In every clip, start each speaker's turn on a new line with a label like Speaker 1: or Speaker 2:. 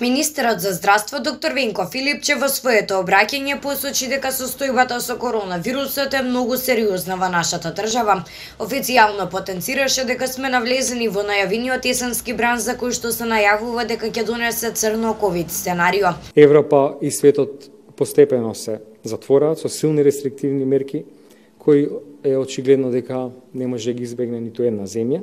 Speaker 1: Министерот за здравство доктор Венко Филипче во своето обраќање посочи дека состојбата со коронавирусот е многу сериозна во нашата држава. Официјално потенцираше дека сме навлезени во најавениот есенски бран за кој што се најавува дека ќе донесе црно ковид сценарио.
Speaker 2: Европа и светот постепено се затвораат со силни рестриктивни мерки кои е очигледно дека не може да ги избегне ниту една земја.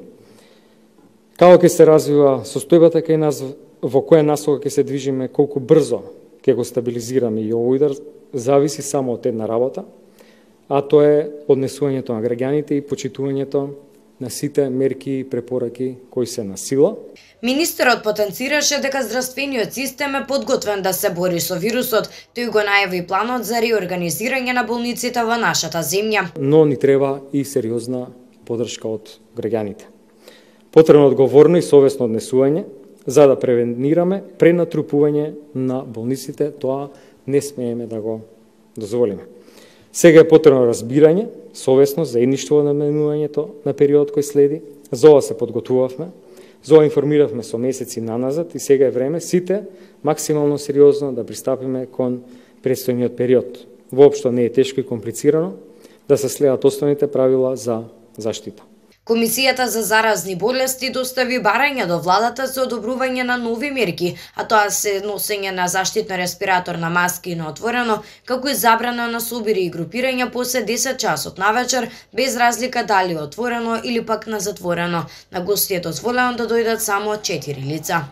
Speaker 2: Како ќе се развива состојбата кај нас, во која насока ќе се движиме, колку брзо ќе го стабилизираме и овој удар, зависи само од една работа, а тоа е однесувањето на граѓаните и почитувањето на сите мерки и препораки кои се на сила.
Speaker 1: Министерот потенцираше дека здравствениот систем е подготвен да се бори со вирусот. Тој го најави планот за реорганизирање на болниците во нашата земја.
Speaker 2: Но ни треба и сериозна поддршка од граѓаните. Потребно одговорно и совесно однесување за да превенираме пренатрупување на болниците, тоа не смееме да го дозволиме. Сега е потребно разбирање, совесност, заедништво на наменувањето на период кој следи. За ова се подготвувавме, за ова информиравме со месеци наназад и сега е време сите максимално сериозно да пристапиме кон предстојниот период. Воопшто не е тешко и комплицирано да се следат основните правила за заштита.
Speaker 1: Комисијата за заразни болести достави барање до владата за одобрување на нови мерки, а тоа се носење на заштитна респираторна маски на отворено, како и забрана на собири и групирања после 10 часот навечер, без разлика дали отворено или пак на затворено. На гостите дозволено да дојдат само 4 лица.